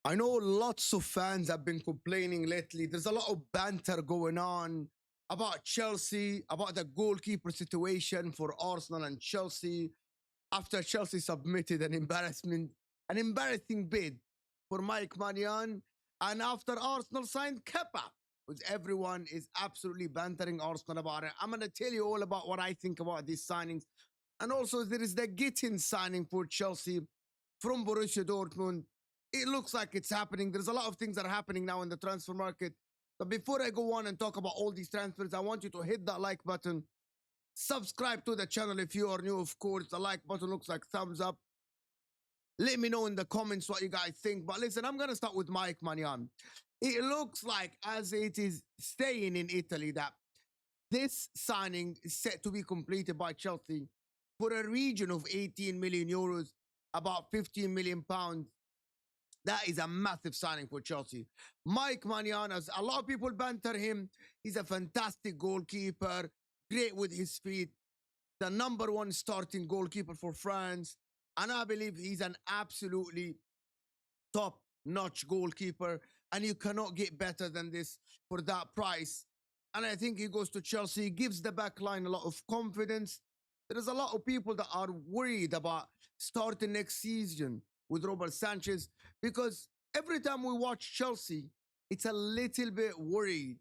I know lots of fans have been complaining lately. There's a lot of banter going on about Chelsea, about the goalkeeper situation for Arsenal and Chelsea after Chelsea submitted an embarrassing bid for Mike Maignan, and after Arsenal signed Kepa, which everyone is absolutely bantering Arsenal about it. I'm going to tell you all about what I think about these signings. And also, there is the Gittens signing for Chelsea from Borussia Dortmund. It looks like it's happening. There's a lot of things that are happening now in the transfer market. But before I go on and talk about all these transfers, I want you to hit that like button. Subscribe to the channel if you are new, of course. The like button looks like thumbs up. Let me know in the comments what you guys think. But listen, I'm going to start with Mike Maignan. It looks like, as it is staying in Italy, that this signing is set to be completed by Chelsea for a region of 18 million euros, about 15 million pounds. That is a massive signing for Chelsea. Mike Maignan, as a lot of people banter him, he's a fantastic goalkeeper, great with his feet, the number one starting goalkeeper for France. And I believe he's an absolutely top-notch goalkeeper. And you cannot get better than this for that price. And I think he goes to Chelsea, gives the back line a lot of confidence. There's a lot of people that are worried about starting next season with Robert Sanchez, because every time we watch Chelsea, it's a little bit worried.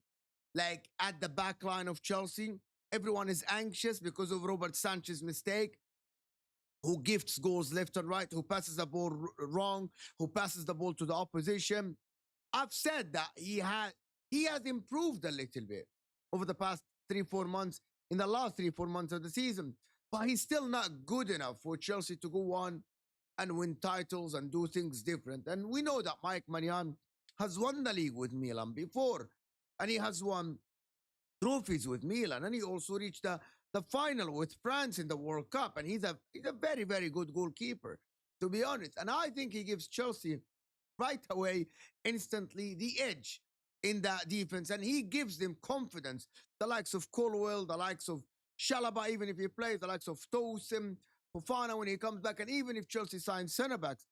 Like at the back line of Chelsea, everyone is anxious because of Robert Sanchez's mistake, who gifts goals left and right, who passes the ball wrong, who passes the ball to the opposition. I've said that he has improved a little bit over the past 3-4 months, in the last 3-4 months of the season, but he's still not good enough for Chelsea to go on and win titles and do things different. And we know that Mike Maignan has won the league with Milan before, and he has won trophies with Milan, and he also reached the final with France in the World Cup, and he's a very, very good goalkeeper, to be honest. And I think he gives Chelsea right away, instantly, the edge in that defense, and he gives them confidence. The likes of Colwell, the likes of Shalaba, even if he plays, the likes of Tosin, Fofana when he comes back, and even if Chelsea signs centre backs,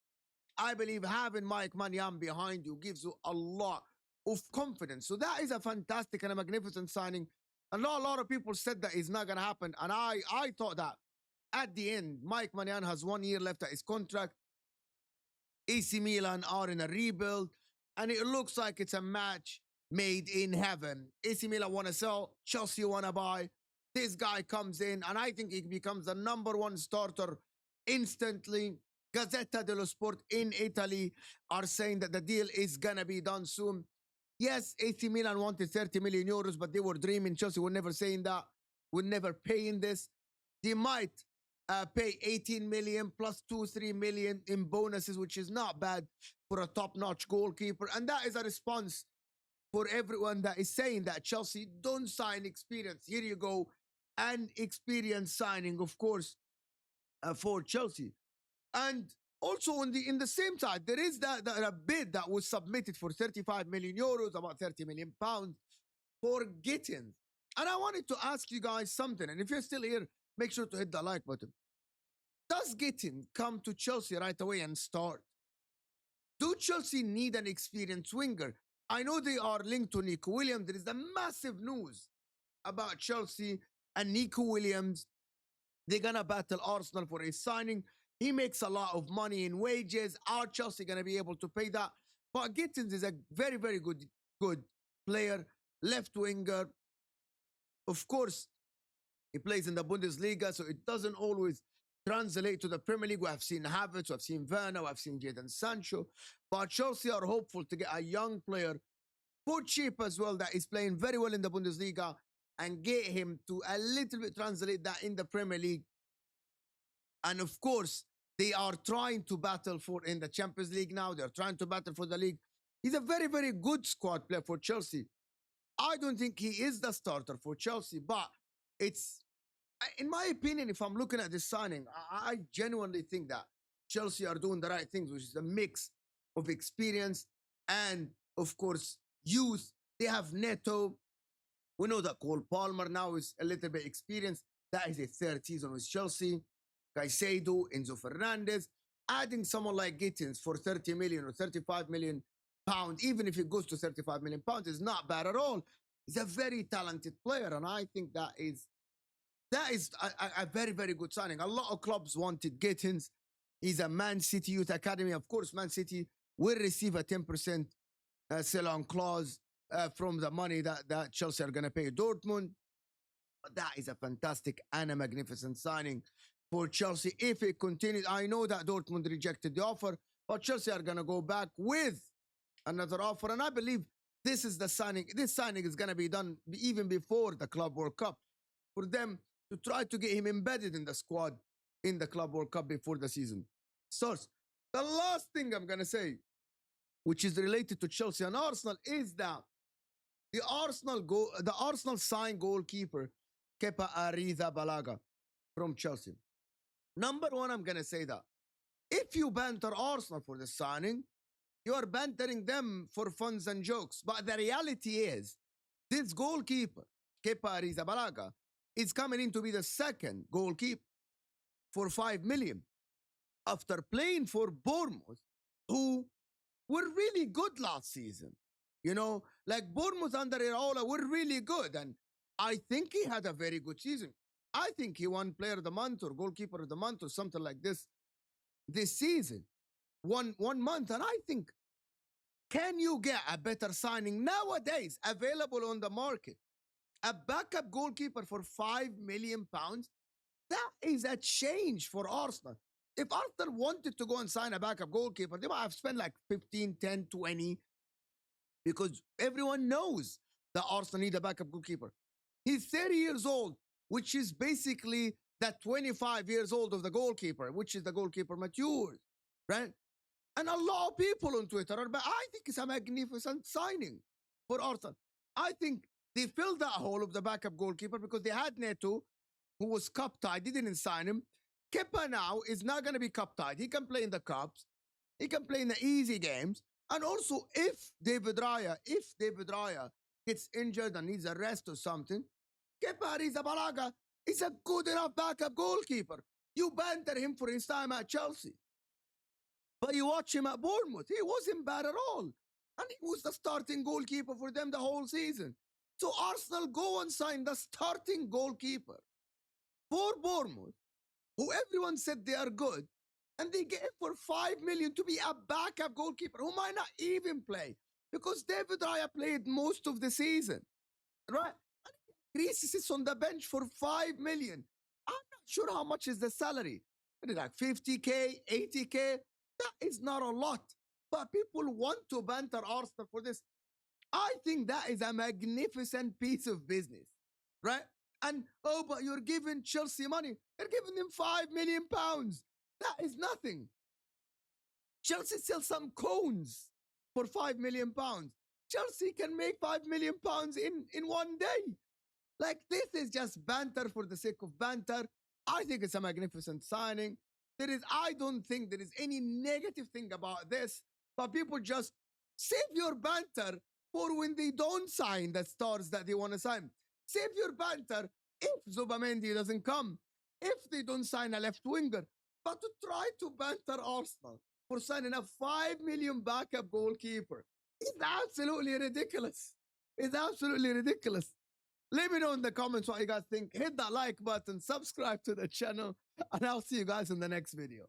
I believe having Mike Maignan behind you gives you a lot of confidence. So that is a fantastic and a magnificent signing. And a lot of people said that it's not going to happen. And I thought that at the end, Mike Maignan has 1 year left at his contract. AC Milan are in a rebuild, and it looks like it's a match made in heaven. AC Milan want to sell, Chelsea want to buy. This guy comes in, and I think he becomes the number one starter instantly. Gazzetta dello Sport in Italy are saying that the deal is going to be done soon. Yes, AC Milan wanted 30 million euros, but they were dreaming. Chelsea were never saying that, were never paying this. They might pay 18 million plus 2-3 million in bonuses, which is not bad for a top-notch goalkeeper. And that is a response for everyone that is saying that Chelsea don't sign experience. Here you go, an experience signing, of course, for Chelsea. And also in the same side, there is a bid that was submitted for 35 million euros, about 30 million pounds, for Gittens. And I wanted to ask you guys something. And if you're still here, make sure to hit the like button. Does Gittens come to Chelsea right away and start? Do Chelsea need an experienced winger? I know they are linked to Nico Williams. There is a massive news about Chelsea and Nico Williams. They're going to battle Arsenal for his signing. He makes a lot of money in wages. Are Chelsea going to be able to pay that? But Gittens is a very, very good player, left winger. Of course, he plays in the Bundesliga, so it doesn't always translate to the Premier League. We have seen Havertz, we have seen Werner, we have seen Jadon Sancho. But Chelsea are hopeful to get a young player for cheap as well that is playing very well in the Bundesliga and get him to a little bit translate that in the Premier League. And of course, they are trying to battle for in the Champions League now. They're trying to battle for the league. He's a very, very good squad player for Chelsea. I don't think he is the starter for Chelsea, but it's, in my opinion, if I'm looking at this signing, I genuinely think that Chelsea are doing the right things, which is a mix of experience and, of course, youth. They have Neto. We know that Cole Palmer now is a little bit experienced. That is his third season with Chelsea. Caicedo, Enzo Fernandez. adding someone like Gittens for 30 million or 35 million pounds, even if it goes to 35 million pounds, is not bad at all. He's a very talented player, and I think that is a very, very good signing. A lot of clubs wanted Gittens. He's a Man City youth academy. Of course, Man City will receive a 10% sell-on clause from the money that Chelsea are going to pay Dortmund. But that is a fantastic and a magnificent signing for Chelsea if it continues. I know that Dortmund rejected the offer, but Chelsea are going to go back with another offer. And I believe this is the signing. This signing is going to be done even before the Club World Cup for them to try to get him embedded in the squad in the Club World Cup before the season starts. The last thing I'm going to say, which is related to Chelsea and Arsenal, is that the Arsenal signed goalkeeper Kepa Arrizabalaga from Chelsea. Number one, I'm gonna say that if you banter Arsenal for the signing, you are bantering them for funs and jokes. But the reality is, this goalkeeper Kepa Arrizabalaga is coming in to be the second goalkeeper for 5 million after playing for Bournemouth, who were really good last season. You know, like Bournemouth under Iraola were really good. And I think he had a very good season. I think he won player of the month or goalkeeper of the month or something like this season. One month. And I think, can you get a better signing nowadays available on the market? A backup goalkeeper for 5 million pounds? That is a change for Arsenal. If Arsenal wanted to go and sign a backup goalkeeper, they might have spent like 15, 10, 20, because everyone knows that Arsenal need a backup goalkeeper. He's 30 years old, which is basically that 25 years old of the goalkeeper, which is the goalkeeper matures, right? And a lot of people on Twitter are, but I think it's a magnificent signing for Arsenal. I think they filled that hole of the backup goalkeeper because they had Neto, who was cup tied. They didn't sign him. Kepa now is not going to be cup tied. He can play in the cups. He can play in the easy games. And also, if David Raya gets injured and needs a rest or something, Kepa Arrizabalaga is a good enough backup goalkeeper. You banter him for his time at Chelsea. But you watch him at Bournemouth, he wasn't bad at all. And he was the starting goalkeeper for them the whole season. So Arsenal go and sign the starting goalkeeper for Bournemouth, who everyone said they are good, and they get him for 5 million to be a backup goalkeeper who might not even play because David Raya played most of the season, right? And Greece sits on the bench for 5 million. I'm not sure how much is the salary. Is it like 50K, 80K? That is not a lot. But people want to banter Arsenal for this. I think that is a magnificent piece of business, right? And, oh, but you're giving Chelsea money. You're giving them 5 million pounds. That is nothing. Chelsea sells some cones for 5 million pounds. Chelsea can make 5 million pounds in one day. Like, this is just banter for the sake of banter. I think it's a magnificent signing. I don't think there is any negative thing about this, but people just save your banter for when they don't sign the stars that they want to sign. Save your banter if Zubamendi doesn't come, if they don't sign a left winger. But to try to banter Arsenal for signing a 5 million backup goalkeeper is absolutely ridiculous. It's absolutely ridiculous. Let me know in the comments what you guys think. Hit that like button, subscribe to the channel, and I'll see you guys in the next video.